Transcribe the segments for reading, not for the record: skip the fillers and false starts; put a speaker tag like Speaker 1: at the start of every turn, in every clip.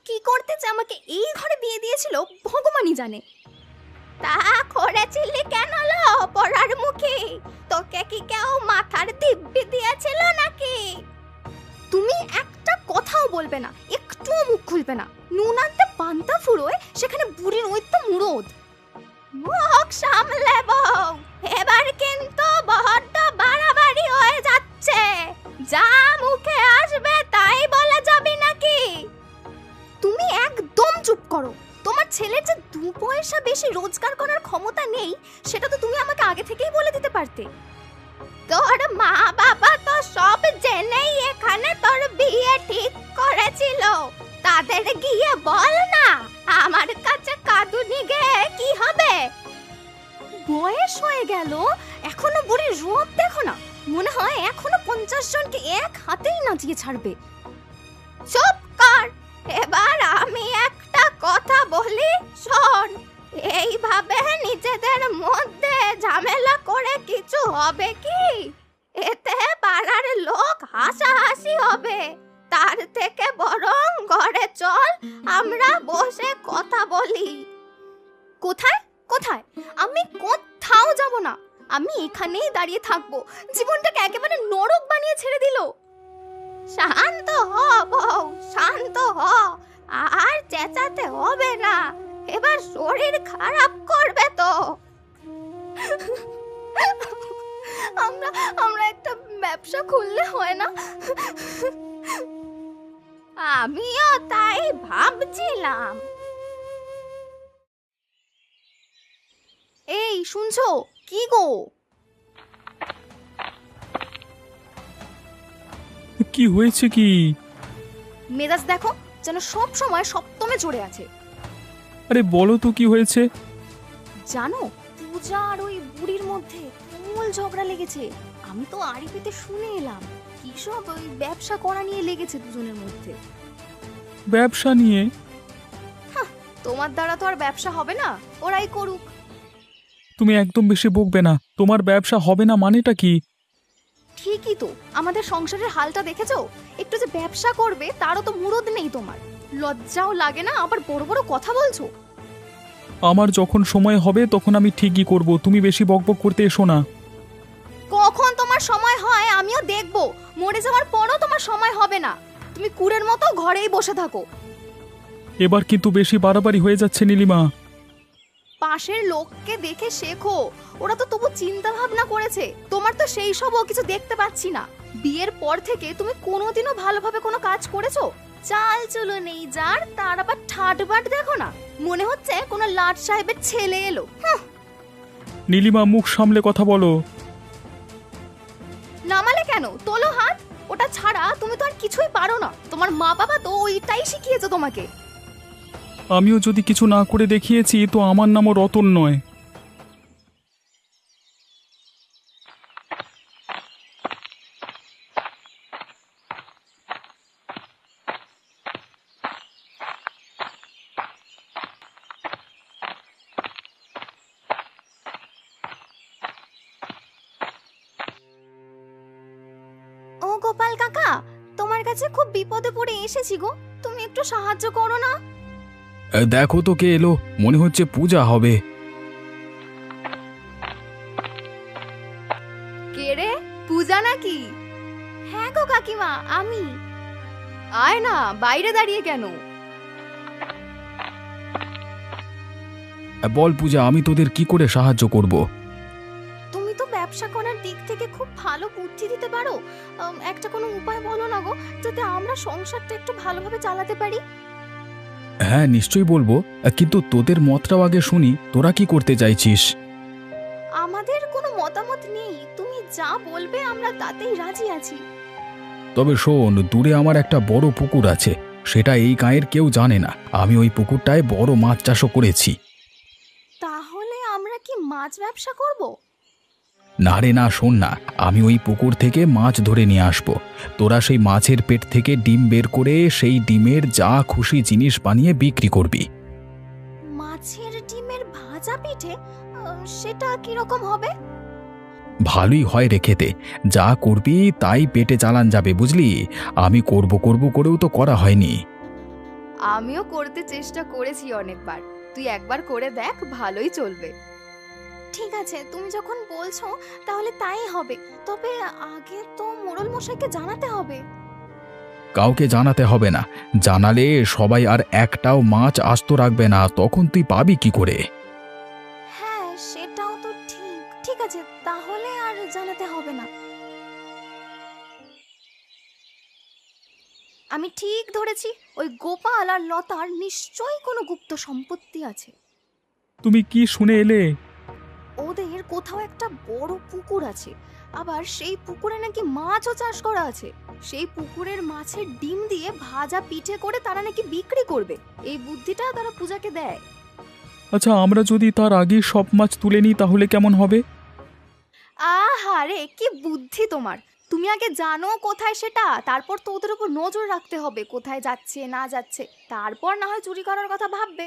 Speaker 1: কি করতে যে আমাকে এই ঘরে বিয়ে দিয়েছিল ভগবানই জানে। তা করেছিলি কেন লো পড়ার মুখে? তোকে কি কেউ মাথার দিব্যি দিয়েছিল নাকি? তুমি একটা কথাও বলবে না, একটুও মুখ খুলবে না। নুন আনতে পান্তা ফুরোয়, সেখানে বুড়ির ওই তো মুরদ। মুখ সামলে বউ, এবার কিন্তু বড্ড বাড়াবাড়ি হয়ে যাচ্ছে। যা মুখে আসবে তাই বলে যাবি নাকি? তুমি একদম চুপ করো। তোমার ছেলের যে 2 পয়সা বেশি রোজগার করার ক্ষমতা নেই, সেটা তো তুমি আমাকে আগে থেকেই বলে দিতে পারতে। তোর মা বাবা তো সব জেনেই এখানে তোর বিয়ে ঠিক করেছিল। তাদের গিয়ে বল না, আমার কাছে কাঁদুনি গে কি হবে? বয়স হয়ে গেল, এখনো বুড়ির রূপ দেখো না। মনে হয় এখনো 50 জনকে এক হাতেই নাচিয়ে ছাড়বে। চুপ কর। এবার আমি একটা কথা বলি, শোন। এইভাবে নিজেদের মধ্যে ঝামেলা করে কিছু হবে কি? এতে পাড়ার লোক হাসাহাসি হবে। তার থেকে বরং ঘরে চল, আমরা বসে কথা বলি। কোথায় কোথায়? আমি কোথাও যাব না। আমি এখানেই দাঁড়িয়ে থাকবো। জীবনটাকে একেবারে নরক বানিয়ে ছেড়ে দিল। শান্ত হ বউ, শান্ত হ। আর চেঁচাতে হবে না, এবার শরীর খারাপ করবে তো। আমরা একটা ব্যবসা খুললে হয় না? আমিও তাই ভাবছিলাম। এই শুনছো? কি গো?
Speaker 2: কি হয়েছে কি?
Speaker 1: মেজাজ দেখো, যেন সব সময় সপ্তমে চড়ে আছে।
Speaker 2: আরে বলো তো কি হয়েছে?
Speaker 1: জানো, পূজা আর ওই বুড়ির মধ্যে তুমুল ঝগড়া লেগেছে। আমি তো আড়িপিতে শুনে এলাম। কি সব ওই ব্যবসা করা নিয়ে লেগেছে দুজনের মধ্যে।
Speaker 2: ব্যবসা নিয়ে?
Speaker 1: তোমার দ্বারা তো আর ব্যবসা হবে না, ওরাই করুক।
Speaker 2: তুমি একদম বেশি বকবে না। তোমার ব্যবসা হবে না মানেটা কি?
Speaker 1: ঠিকই তো, আমাদের সংসারের হালটা দেখেছো? একটু যে ব্যবসা করবে তারও তো মুরদ নেই তোমার। লজ্জাও লাগে না? আবার বড় বড় কথা বলছো।
Speaker 2: আমার যখন সময় হবে তখন আমি ঠিকই করব। তুমি বেশি বকবক করতে এসো না।
Speaker 1: কখন তোমার সময় হয় আমিও দেখব। মরে যাওয়ার পরও তোমার সময় হবে না। তুমি কুড়ের মতো ঘরেই বসে থাকো।
Speaker 2: এবার কিন্তু বেশি বাড়াবাড়ি হয়ে যাচ্ছে নীলিমা।
Speaker 1: পাশের লোককে দেখে শেখো। ওরা তো তবু চিন্তা ভাবনা করেছে। তোমার তো সেই সবও কিছু দেখতে পাচ্ছি না। বিয়ের পর থেকে তুমি কোনোদিনও ভালোভাবে কোনো কাজ করেছো? চাল চলো নেই যার, তার আবার ঠাটবাট দেখো না। মনে হচ্ছে কোনো লাট সাহেবের ছেলে এলো।
Speaker 2: নীলিমা, মুখ সামলে কথা বলো।
Speaker 1: নামালে কেন? তোলো হাত। ওটা ছাড়া তুমি তো আর কিছুই পারো না। তোমার মা বাবা তো ওইটাই শিখিয়েছে তোমাকে।
Speaker 2: আমিও যদি কিছু না করে দেখিয়েছি তো আমার নামও রতন নয়।
Speaker 1: ও গোপাল কাকা, তোমার কাছে খুব বিপদে পড়ে এসেছি গো। তুমি একটু সাহায্য করো না।
Speaker 2: দেখো তো কে এলো। মনে হচ্ছে পূজা হবে।
Speaker 1: কে রে? পূজা নাকি? হ্যাঁ গো কাকিমা, আমি। আয় না, বাইরে দাঁড়িয়ে কেন?
Speaker 2: বল পূজা, আমি তোদের কি করে সাহায্য করব?
Speaker 1: তুমি তো ব্যবসা করার দিক থেকে খুব ভালো বুদ্ধি দিতে পারো। একটা কোনো উপায় বলো না গো, যাতে আমরা সংসারটা একটু ভালোভাবে চালাতে পারি।
Speaker 2: হ্যাঁ, নিশ্চয়ই বলবো, কিন্তু তোদের মতটাও আগে শুনি। তোরা কি করতে চাইছিস?
Speaker 1: আমাদের কোনো মতামত নেই, তুমি যা বলবে আমরা তাতেই রাজি আছি।
Speaker 2: তবে শোন, দূরে আমার একটা বড় পুকুর আছে। সেটা এই গাঁয়ের কেউ জানে না। আমি ওই পুকুরটায় বড় মাছ চাষও করেছি।
Speaker 1: তাহলে আমরা কি মাছ ব্যবসা করব?
Speaker 2: না রে না, শোন না, আমি ওই পুকুর থেকে মাছ ধরে নিয়ে আসব। তোরা সেই মাছের পেট থেকে ডিম বের করে সেই ডিমের যা খুশি জিনিস বানিয়ে বিক্রি করবি।
Speaker 1: মাছের ডিমের ভাজা পিঠে? সেটা কিরকম হবে?
Speaker 2: ভালোই হয় রে খেতে। যা করবি তাই পেটে চালান যাবে, বুঝলি? আমি করব করব করেও তো করা হয়নি।
Speaker 1: আমিও করতে চেষ্টা করেছি অনেকবার, তুই একবার করে দেখ, ভালোই চলবে। ঠিক আছে, তুমি যখন বলছো তাহলে তাই হবে, তবে আগে তো মোড়ল মশাইকে জানাতে হবে।
Speaker 2: কাউকে জানাতে হবে না, জানালে সবাই আর একটাও মাছ আস্ত রাখবে না, তখন তুই পাবি কি করে?
Speaker 1: হ্যাঁ, সেটাও তো ঠিক। ঠিক আছে, তাহলে আর জানাতে হবে না। আমি ঠিক ধরেছি, ওই গোপাল আর লতার নিশ্চয়ই কোনো গুপ্ত সম্পত্তি আছে।
Speaker 2: তুমি কি শুনে এলে?
Speaker 1: ওদের কোথাও একটা বড় পুকুর আছে, আবার সেই পুকুরে নাকি মাছও চাষ করা আছে। সেই পুকুরের মাছের ডিম দিয়ে ভাজা পিঠে করে তারা নাকি বিক্রি করবে। এই বুদ্ধিটা তারা পূজাকে দেয়।
Speaker 2: আচ্ছা, আমরা যদি তার আগে সব মাছ তুলে নিই তাহলে কেমন হবে?
Speaker 1: আহারে, কি বুদ্ধি তোমার! তুমি আগে জানো কোথায় সেটা, তারপর তো ওদের উপর নজর রাখতে হবে, কোথায় যাচ্ছে না যাচ্ছে, তারপর না হয় চুরি করার কথা ভাববে।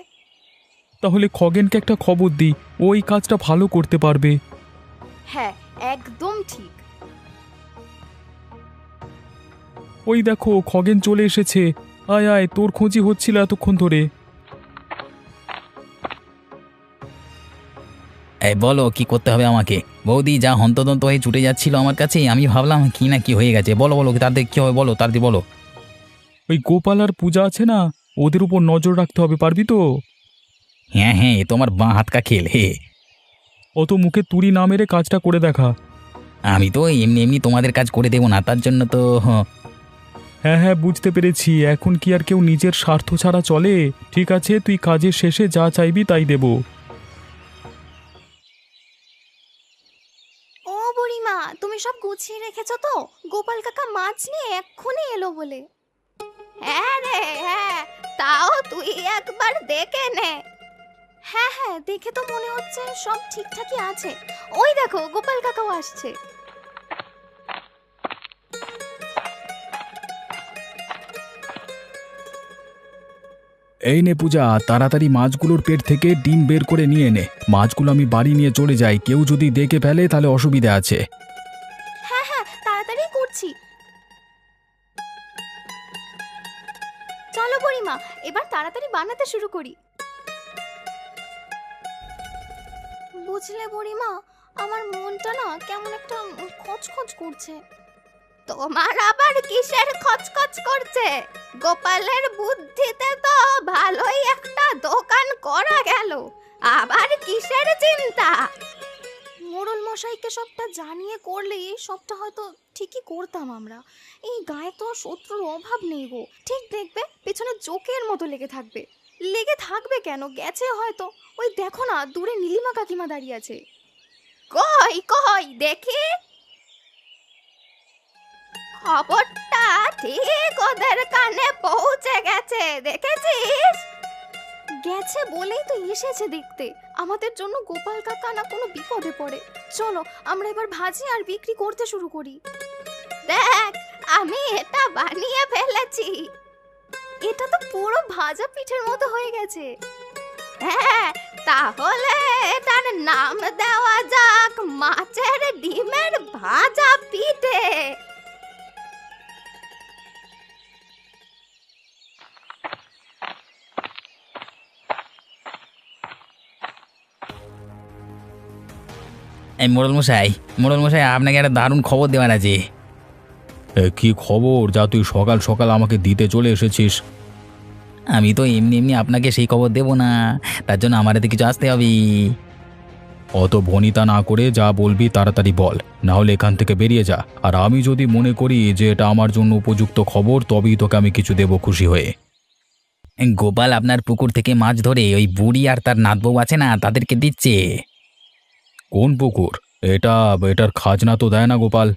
Speaker 2: তাহলে খগেনকে একটা খবর দিই, ওই কাজটা ভালো করতে পারবে।
Speaker 1: হ্যাঁ, একদম ঠিক।
Speaker 2: ওই দেখো, খগেন চলে এসেছে। আয় আয়, তোর খোঁজি হচ্ছিল এতক্ষণ ধরে।
Speaker 3: এই বলো, কি করতে হবে আমাকে? বৌদি যা হন্তদন্ত হয়ে ছুটে যাচ্ছিল আমার কাছে, আমি ভাবলাম কি না কি হয়ে গেছে। বলো বলো, তাদের কি হবে বলো, তাড়াতাড়ি বলো।
Speaker 2: ওই গোপাল আর পূজা আছে না, ওদের উপর নজর রাখতে হবে, পারবি তো?
Speaker 3: হ্যাঁ হ্যাঁ, এ তোমার বাঁ হাত কা খেল হে।
Speaker 2: অত মুখে তুড়ি না মেরে কাজটা করে দেখা।
Speaker 3: আমি তো এমনি এমনি তোমাদের কাজ করে দেবো না, তার জন্য তো
Speaker 2: হ্যাঁ হ্যাঁ, বুঝতে পেরেছি। এখন কি আর কেউ নিজের স্বার্থ ছাড়া চলে? ঠিক আছে, তুই কাজের শেষে যা চাইবি তাই দেব।
Speaker 1: ও বুড়িমা, তুমি সব গুছিয়ে রেখেছো তো? গোপাল কাকা মাছ নিয়ে এক্ষুনি এলো বলে। হ্যাঁ রে হ্যাঁ, তাও তুই একবার দেখে নে। হ্যাঁ হ্যাঁ, দেখে তো মনে হচ্ছে সব ঠিকঠাকই আছে। ওই দেখো, গোপাল কাকাও আসছে।
Speaker 2: এই নে পূজা, তাড়াতাড়ি মাছগুলোর পেট থেকে ডিম বের করে নিয়ে নে। মাছগুলো আমি বাড়ি নিয়ে চলে যাই, কেউ যদি দেখে ফেলে তাহলে অসুবিধা আছে।
Speaker 1: হ্যাঁ হ্যাঁ, তাড়াতাড়ি করছি। চলো বুড়িমা, এবার তাড়াতাড়ি বানাতে শুরু করি। বুঝলে বুড়িমা, আমার মনটা না কেমন একটা খচখচ করছে। তোমার আবার কিসের খচখচ করছে? গোপালের বুদ্ধিতে তো ভালোই একটা দোকান করা গেল, আবার কিসের চিন্তা? মোড়ল মশাইকে সবটা জানিয়ে করলে সবটা হয়তো ঠিকই করতাম আমরা। এই গায়ে তো শত্রুর অভাব নেই গো। ঠিক দেখবে, পেছনে জোকের মতো লেগে থাকবে। লেগে থাকবে কেন, গেছে হয়তো। ওই দেখো না, দূরে নীলিমা কাকিমা দাঁড়িয়ে আছে। কই কই দেখি। খবরটা ঠিক ওদের কানে পৌঁছে গেছে, দেখেছিস? গেছে বলেই তো এসেছে দেখতে। আমাদের জন্য গোপাল কাকা না কোনো বিপদে পড়ে। চলো আমরা এবার ভাজি আর বিক্রি করতে শুরু করি। দেখ, আমি এটা বানিয়ে ফেলেছি। এটা তো পুরো ভাজা পিঠের মতো হয়ে গেছে। হ্যাঁ, তাহলে এটার নাম দেওয়া যাক মাছের ডিমের ভাজা পিঠে।
Speaker 3: এই মোড়ল মশাই, মোড়ল মশাই, আপনাকে একটা দারুণ খবর দেওয়ার আছে।
Speaker 2: কি খবর যা তুই সকাল সকাল আমাকে দিতে চলে এসেছিস?
Speaker 3: আমি তো এমনি এমনি আপনাকে সেই খবর দেবো না, তার জন্য আমার হাতে কিছু আসতে হবে।
Speaker 2: অত ভনিতা না করে যা বলবি তাড়াতাড়ি বল, না হলে এখান থেকে বেরিয়ে যা। আর আমি যদি মনে করি যে এটা আমার জন্য উপযুক্ত খবর, তবেই তোকে আমি কিছু দেব খুশি হয়ে।
Speaker 3: গোপাল আপনার পুকুর থেকে মাছ ধরে ওই বুড়ি আর তার নাতবউ আছে না, তাদেরকে দিচ্ছে।
Speaker 2: কোন পুকুর? এটার খাজনা তো দেয় না গোপাল।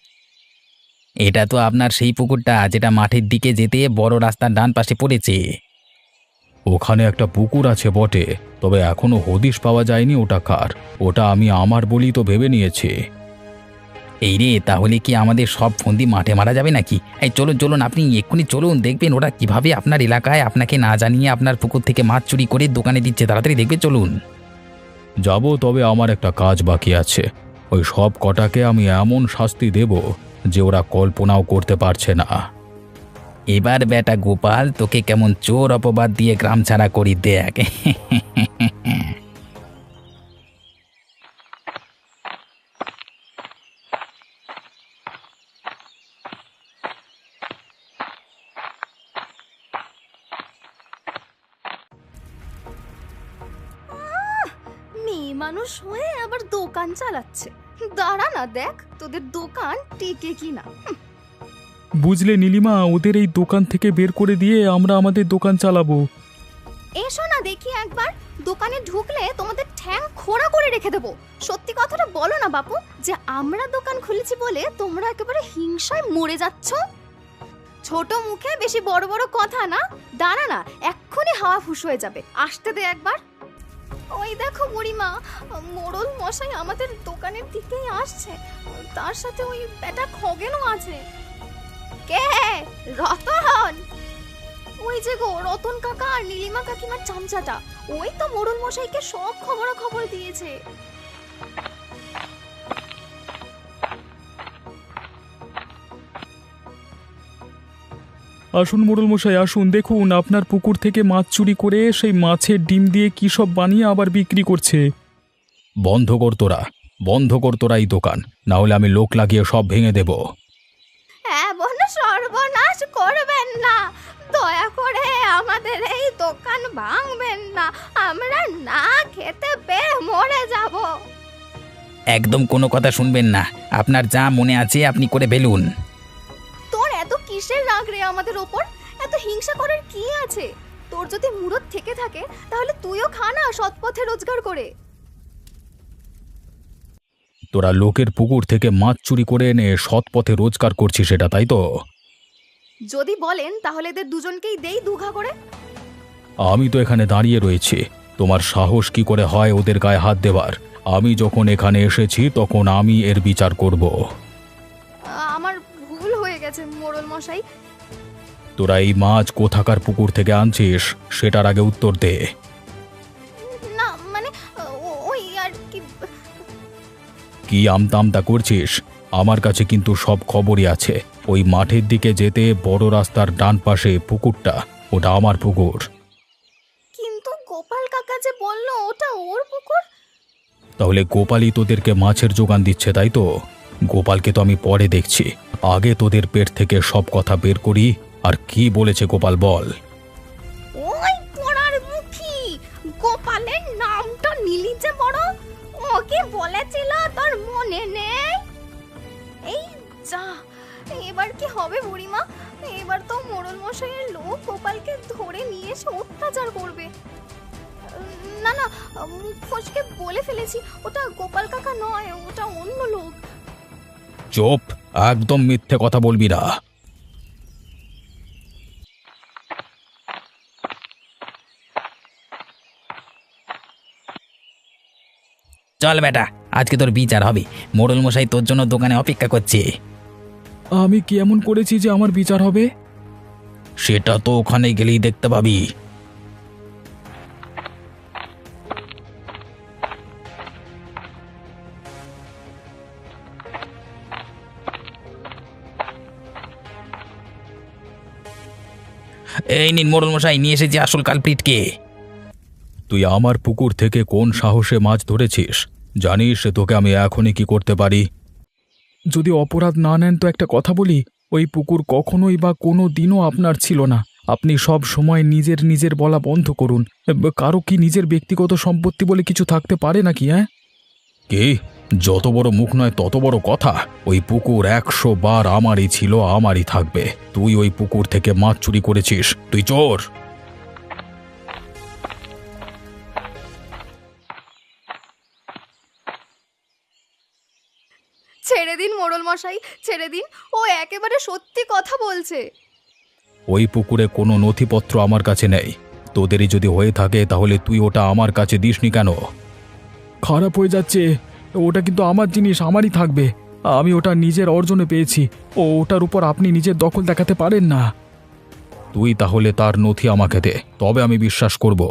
Speaker 3: এটা তো আপনার সেই পুকুরটা যেটা মাঠের দিকে যেতে বড় রাস্তার ডান পাশে পড়েছে।
Speaker 2: ওখানে একটা পুকুর আছে বটে, তবে এখনো হদিশ পাওয়া যায়নি ওটা কার। ওটা আমি আমার বলি তো ভেবে নিয়েছি।
Speaker 3: এই রে, তাহলে কি আমাদের সব ফন্দি মাঠে মারা যাবে নাকি? এই চলুন চলুন, আপনি এক্ষুনি চলুন, দেখবেন ওরা কিভাবে আপনার এলাকায় আপনাকে না জানিয়ে আপনার পুকুর থেকে মাছ চুরি করে দোকানে দিচ্ছে। তাড়াতাড়ি দেখবে, চলুন।
Speaker 2: যাব, তবে আমার একটা কাজ বাকি আছে। ওই সব কটাকে আমি এমন শাস্তি দেব যে ওরা কল্পনাও করতে পারছে না।
Speaker 3: এবার বেটা গোপাল তোকে কেমন চোর অপবাদ দিয়ে গ্রাম ছাড়া করি দেখ।
Speaker 1: মেয়ে মানুষ হয়ে আবার দোকান চালাচ্ছে। দাঁড়া না, দেখ তোদের দোকান টিকে কিনা।
Speaker 2: বুঝলে নীলিমা, ওদের এই দোকান থেকে বের করে দিয়ে আমরা আমাদের দোকান চালাবো।
Speaker 1: এসো না দেখি একবার, দোকানে ঢুকলে তোমাদের ঠ্যাং খোঁড়া করে রেখে দেবো। সত্যি কথাটা বলো না বাপু, যে আমরা দোকান খুলেছি বলে তোমরা একেবারে হিংসায় মরে যাচ্ছ। ছোট মুখে বেশি বড় বড় কথা না। দাঁড়া না, এক্ষুনি হাওয়া ফুস হয়ে যাবে, আসতে দে একবার। ওই দেখো বুড়িমা, মোড়ল মশাই আমাদের দোকানের দিকেই আসছে, তার সাথে ওই বেটা খগেনও আছে। কে? রতন? ওই যে গো রতন কাকা আর নীলিমা কাকিমার চামচাটা, ওই তো মোড়ল মশাইকে সব খবর দিয়েছে।
Speaker 2: আসুন মোড়ল মশাই আসুন, দেখুন আপনার পুকুর থেকে মাছ চুরি করে সেই মাছের ডিম দিয়ে কি সব বানিয়ে আবার বিক্রি করছে। বন্ধ কর তোরা, বন্ধ কর তোরা এই দোকান, না হলে আমি লোক লাগিয়ে সব ভেঙে দেব।
Speaker 1: এমন সর্বনাশ করবেন না, দয়া করে আমাদের এই দোকান ভাঙবেন না, আমরা না খেতে পেয়ে মরে যাব।
Speaker 3: একদম কোনো কথা শুনবেন না, আপনার যা মনে আছে আপনি করে ফেলুন।
Speaker 1: তোর এত কিসের রাগ রে আমাদের ওপর? এত হিংসা করার কি আছে? তোর যদি মুরত থেকে থাকে তাহলে তুইও খা না সৎ পথে রোজগার করে।
Speaker 2: তোরা লোকের পুকুর থেকে মাছ চুরি করে এনে সৎ পথে রোজগার করছিস, সেটা তাই তো?
Speaker 1: যদি বলেন তাহলে এদের দুজনকেই দেই দুঘা করে।
Speaker 2: আমি তো এখানে দাঁড়িয়ে রয়েছি, তোমার সাহস কি করে হয় ওদের গায়ে হাত দেবার? আমি যখন এখানে এসেছি তখন আমি এর বিচার করব।
Speaker 1: আমার ভুল হয়ে গেছে মোড়ল মশাই।
Speaker 2: তোরা এই মাছ কোথাকার পুকুর থেকে আনছিস সেটার আগে উত্তর দে।
Speaker 1: না মানে ওই আর কি।
Speaker 2: কি আমতামতা করছিস? আমার কাছে কিন্তু সব খবরই আছে। ওই মাঠের দিকে যেতে বড় রাস্তার ডান পাশে পুকুরটা, ওটা আমার পুকুর।
Speaker 1: কিন্তু গোপাল কাকা যে বললো ওটা ওর পুকুর।
Speaker 2: তাহলে গোপালই তোদেরকে মাছের জোগান দিচ্ছে, তাই তো? গোপালকে তো আমি পরে দেখছি, আগে তোদের পেট থেকে সব কথা বের করি। আর কি বলেছে গোপাল বল?
Speaker 1: ওই পোড়ার মুখী গোপালের নামটা নিলি যে বড়, ওকে বলেছিল তোর মনে নেই? এই যা, এবার কি হবে বুড়িমা? এবার তো মোড়ল মশাইয়ের লোক গোপালকে ধরে নিয়ে এসে অত্যাচার করবে। না না, মুখ ফসকে বলে ফেলেছি, ওটা গোপাল কাকা নয়, ওটা অন্য লোক।
Speaker 2: চুপ, একদম মিথ্যে কথা বলবি না।
Speaker 3: চল বেটা, আজকে তোর বিচার হবে। মোড়ল মশাই তোর জন্য দোকানে অপেক্ষা করছে।
Speaker 2: আমি কি এমন করেছি যে আমার বিচার হবে?
Speaker 3: সেটা তো ওখানে গেলেই দেখতে পাবি। এই নিন মোড়ল মশাই, নিয়ে এসেছি আসল কালপ্রিটকে।
Speaker 2: তুই আমার পুকুর থেকে কোন সাহসে মাছ ধরেছিস? জানিস তোকে আমি এখনই কি করতে পারি? যদি অপরাধ না নেন তো একটা কথা বলি, ওই পুকুর কখনোই বা কোনো দিনও আপনার ছিল না। আপনি সব সময় নিজের নিজের বলা বন্ধ করুন। কারো কি নিজের ব্যক্তিগত সম্পত্তি বলে কিছু থাকতে পারে নাকি? হ্যাঁ, কি? যত বড় মুখ নয় তত বড় কথা। ওই পুকুর 100 বার আমারই ছিল, আমারই থাকবে। তুই ওই পুকুর থেকে মাছ চুরি করেছিস, তুই চোর।
Speaker 1: ছেড়ে দিন মোড়ল মশাই, ছেড়ে দিন, ও একেবারে সত্যি কথা বলছে।
Speaker 2: ওই পুকুরে কোনো নথিপত্র আমার কাছে নেই। তোদেরই যদি হয়ে থাকে তাহলে তুই ওটা আমার কাছে দিসনি কেন? খারাপ হয়ে যাচ্ছে, ওটা কিন্তু আমার জিনিস, আমারই থাকবে। আমি ওটা নিজের অর্জনে পেয়েছি, ওটার উপর আপনি নিজের দখল দেখাতে পারেন না। তুই তাহলে তার নথি আমাকে দে, তবে আমি বিশ্বাস করব।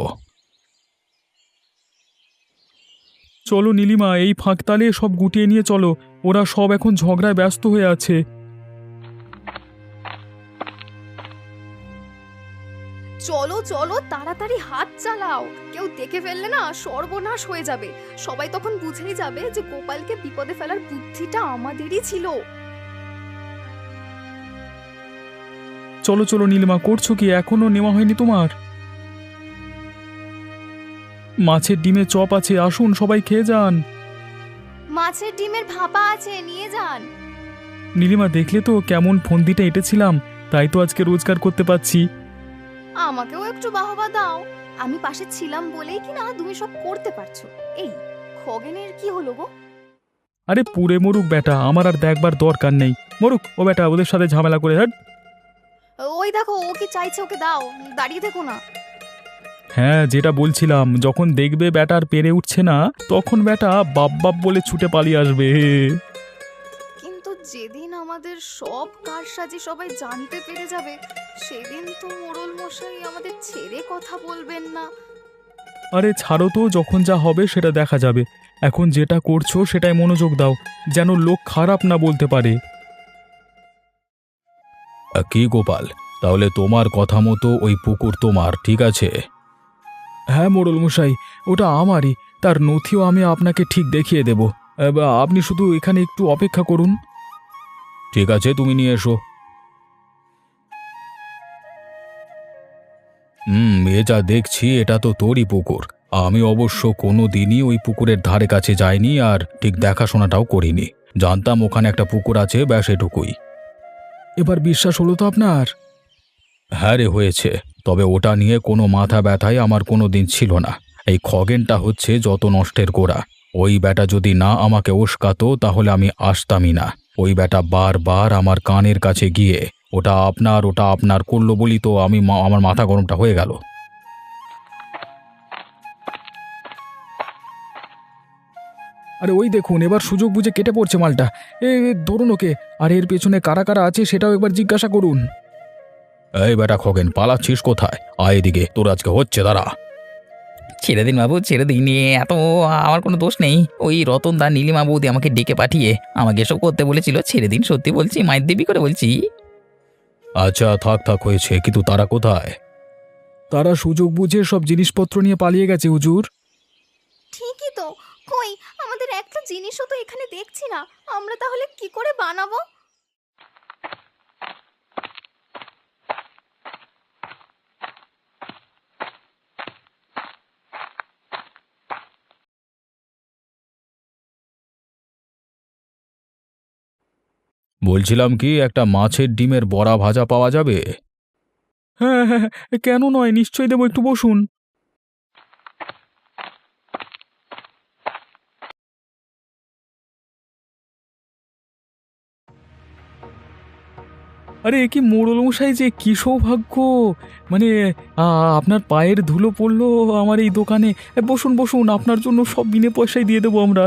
Speaker 2: চলো নীলিমা, এই ফাঁকতালে সব গুটিয়ে নিয়ে চলো, ওরা সব এখন ঝগড়ায় ব্যস্ত হয়ে আছে।
Speaker 1: চলো চলো তাড়াতাড়ি হাত চালাও, কেউ দেখে ফেললে না সর্বনাশ হয়ে যাবে। সবাই তখন বুঝেই যাবে যে গোপালকে বিপদে ফেলার বুদ্ধিটা আমাদেরই ছিল।
Speaker 2: চলো চলো নীলিমা, করছো কি? এখনো নেওয়া হয়নি তোমার? মাছের ডিমে চপ আছে, আসুন সবাই খেয়ে যান।
Speaker 1: মাছের ডিমের ভাপা আছে, নিয়ে যান।
Speaker 2: নীলিমা, দেখলে তো কেমন ফন্দিটা এঁটেছিলাম, তাই তো আজকে রোজগার করতে পারছি।
Speaker 1: আমাকেও একটু বাহবা দাও, আমি পাশে ছিলাম বলেই কি না তুমি সব করতে পারছো। এই খগেনের কি হলো গো?
Speaker 2: আরে পুড়ে মরুক বেটা, আমার আর দেখবার দরকার নেই। মরুক ও বেটা, ওদের সাথে ঝামেলা করে। হ্যাঁ
Speaker 1: ওই দেখো ও কি চাইছে, ওকে দাও, দাঁড়িয়ে থেকো না।
Speaker 2: হ্যাঁ, যেটা বলছিলাম, যখন দেখবে ব্যাটার পেরে উঠছে না, তখন ব্যাটা বাপ বাপ বলে ছুটে পালিয়ে আসবে।
Speaker 1: কিন্তু যেদিন আমাদের সব কারসাজি সবাই জানতে পেরে যাবে, সেদিন তো মোড়ল মশাই আমাদের ছেড়ে কথা বলবেন না।
Speaker 2: আরে ছাড়ো তো, যখন যা হবে সেটা দেখা যাবে। এখন যেটা করছো সেটাই মনোযোগ দাও, যেন লোক খারাপ না বলতে পারে। কি গোপাল, তাহলে তোমার কথা মতো ওই পুকুর তোমার, ঠিক আছে? হ্যাঁ মোড়ল মশাই, ওটা আমারই। তার নথিও আমি আপনাকে ঠিক দেখিয়ে দেব। আপনি শুধু এখানে একটু অপেক্ষা করুন। ঠিক আছে, তুমি নিয়ে এসো। এ যা দেখছি এটা তো তোরই পুকুর। আমি অবশ্য কোনো দিনই ওই পুকুরের ধারে কাছে যাইনি, আর ঠিক দেখাশোনাটাও করিনি। জানতাম ওখানে একটা পুকুর আছে, ব্যাস এটুকুই। এবার বিশ্বাস হলো তো আপনার? হ্যাঁ রে, হয়েছে। তবে ওটা নিয়ে কোনো মাথা ব্যথাই আমার কোনো দিন ছিল না। এই খগেনটা হচ্ছে যত নষ্টের গোড়া। ওই ব্যাটা যদি না আমাকে উস্কাতো তাহলে আমি আসতামই না। ওই ব্যাটা বারবার আমার কানের কাছে গিয়ে ওটা আপনার করলো বলি তো আমার মাথা গরমটা হয়ে গেল। আরে ওই দেখুন, এবার সুযোগ বুঝে কেটে পড়ছে মালটা। ধরুন ওকে। আর এর পেছনে কারা কারা আছে সেটাও একবার জিজ্ঞাসা করুন। এই বেটা খগেন, পালাচ্ছিস কোথায়? আয় এদিকে, তোর আজকে হচ্ছে, দাঁড়া।
Speaker 3: ছেড়ে দিন বাবু, ছেড়ে দিন। এত আমার কোনো দোষ নেই। ওই রতন দা নীলিমা বৌদি আমাকে ডেকে পাঠিয়ে আমাকে এসব করতে বলেছিল। ছেড়ে দিন, সত্যি বলছি, মায়ের দেবী করে বলছি।
Speaker 2: আচ্ছা থাক থাক, হয়েছে। কিন্তু তারা কোথায়? তারা সুযোগ বুঝে সব জিনিসপত্র নিয়ে পালিয়ে গেছে হুজুর।
Speaker 1: ঠিকই তো, কই আমাদের একটা জিনিসও তো এখানে দেখছি না, আমরা তাহলে কি করে বানাবো?
Speaker 2: বলছিলাম কি, একটা মাছের ডিমের বড়া ভাজা পাওয়া যাবে? হ্যাঁ হ্যাঁ হ্যাঁ, কেন নয়, নিশ্চয়ই দেবো, একটু বসুন। আরে এ কি মোড়ল মশাই, যে কি সৌভাগ্য! মানে আপনার পায়ের ধুলো পড়লো আমার এই দোকানে। বসুন বসুন, আপনার জন্য সব বিনে পয়সায় দিয়ে দেবো আমরা।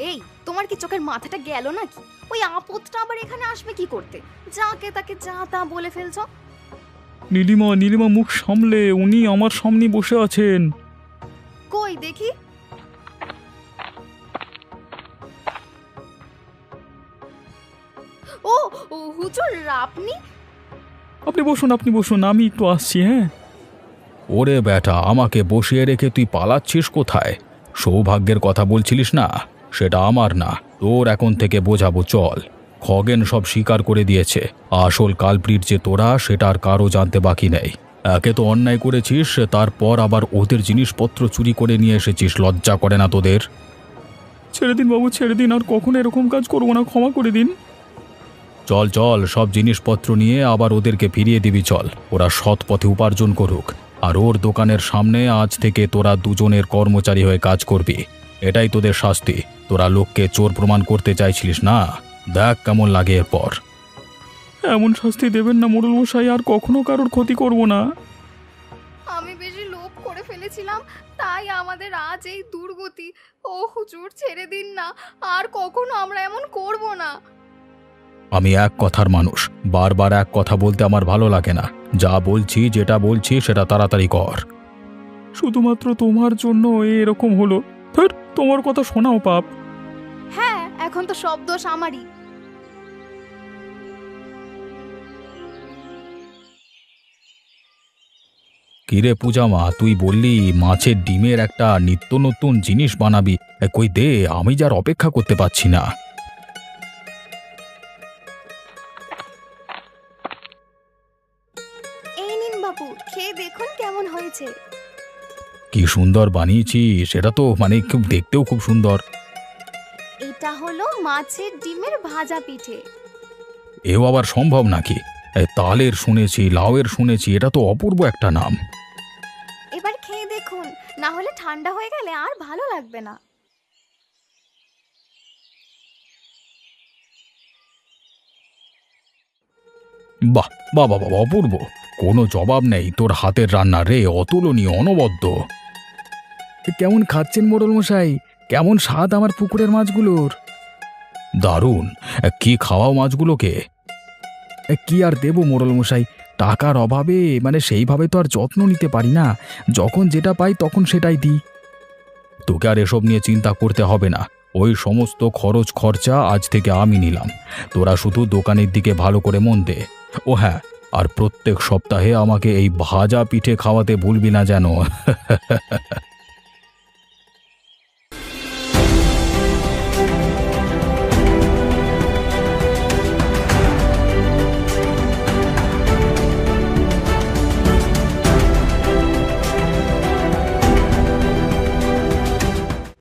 Speaker 1: এই তোমার কি চোখের মাথাটা গেল নাকি? ওই আপদটা আবার এখানে আসবে কি করতে? যাকে তাকে যা তা বলে ফেলছো।
Speaker 2: নীলিমা নীলিমা, মুখ সামলে, উনি আমার সামনে বসে আছেন।
Speaker 1: কই দেখি। ও ও, হুজুর আপনি?
Speaker 2: আপনি বসুন, আপনি বসুন, আমি একটু আসছি। হ্যাঁ। ওরে ব্যাটা, আমাকে বসিয়ে রেখে তুই পালাচ্ছিস কোথায়? সৌভাগ্যের কথা বলছিলিস না? সেটা আমার না, তোর এখন থেকে বোঝাবো, চল। খগেন সব স্বীকার করে দিয়েছে। আসল কালপ্রিট যে তোরা, সেটা আর কারো জানতে বাকি নেই। একে তো অন্যায় করেছিস, তারপর আবার ওদের জিনিসপত্র চুরি করে নিয়ে এসেছিস। লজ্জা করে না তোদের? ছেড়ে দিন বাবু, ছেড়ে দিন, আর কখনো এরকম কাজ করবো না, ক্ষমা করে দিন। চল চল, সব জিনিসপত্র নিয়ে আবার ওদেরকে ফিরিয়ে দিবি, চল। ওরা সৎ পথে উপার্জন করুক। আর ওর দোকানের সামনে আজ থেকে তোরা দুজনের কর্মচারী হয়ে কাজ করবি। এটাই তোদের শাস্তি। তোরা লোককে চোর প্রমাণ করতে চাইছিলিস না, দেখ কেমন লাগে এরপর। এমন শাস্তি দেবেন না মোড়ল মশাই, আর কখনো কারোর ক্ষতি করব না।
Speaker 1: আমি বেশি লোভ করে ফেলেছিলাম, তাই আমাদের আজ এই দুর্গতি। ও হুজুর ছেড়ে দিন না, আর কখনো আমরা এমন করব না।
Speaker 2: আমি এক কথার মানুষ, বারবার এক কথা বলতে আমার ভালো লাগে না। যা বলছি, যেটা বলছি সেটা তাড়াতাড়ি কর। শুধুমাত্র তোমার জন্য এরকম হলো। ধুর, তোমার কথা শোনাও পাপ।
Speaker 1: হ্যাঁ, এখন তো সব দোষ আমারই।
Speaker 2: কিরে পূজামা, তুই বললি মাছের ডিমের একটা নিত্য নতুন জিনিস বানাবি। কই দে, আমি যার অপেক্ষা করতে পারছি না।
Speaker 1: এই নিন বাবু, খেয়ে দেখুন কেমন হয়েছে।
Speaker 2: কি সুন্দর বানিয়েছিস, সেটা তো মানে খুব দেখতেও খুব সুন্দর।
Speaker 1: এটা হলো মাছের ডিমের ভাজা পিঠে।
Speaker 2: এও আবার সম্ভব নাকি? তালের শুনেছি, লাউয়ের শুনেছি, এটা তো অপূর্ব একটা নাম।
Speaker 1: এবার খেয়ে দেখুন, না হলে ঠান্ডা হয়ে গেলে আর ভালো লাগবে না।
Speaker 2: বাহ বাহ বাহ বাহ, অপূর্ব! কোনো জবাব নেই তোর হাতের রান্না রে, অতুলনীয়, অনবদ্য। কেমন খাচ্ছেন মোড়ল মশাই? কেমন স্বাদ আমার পুকুরের মাছগুলোর? দারুণ! কি খাওয়াও মাছগুলোকে? কি আর দেবো মোড়ল মশাই, টাকার অভাবে মানে সেইভাবে তো আর যত্ন নিতে পারি না। যখন যেটা পাই তখন সেটাই দিই। তোকে আর এসব নিয়ে চিন্তা করতে হবে না, ওই সমস্ত খরচ খরচা আজ থেকে আমি নিলাম। তোরা শুধু দোকানের দিকে ভালো করে মন দে। ও হ্যাঁ, আর প্রত্যেক সপ্তাহে আমাকে এই ভাজা পিঠে খাওয়াতে ভুলবি না যেন।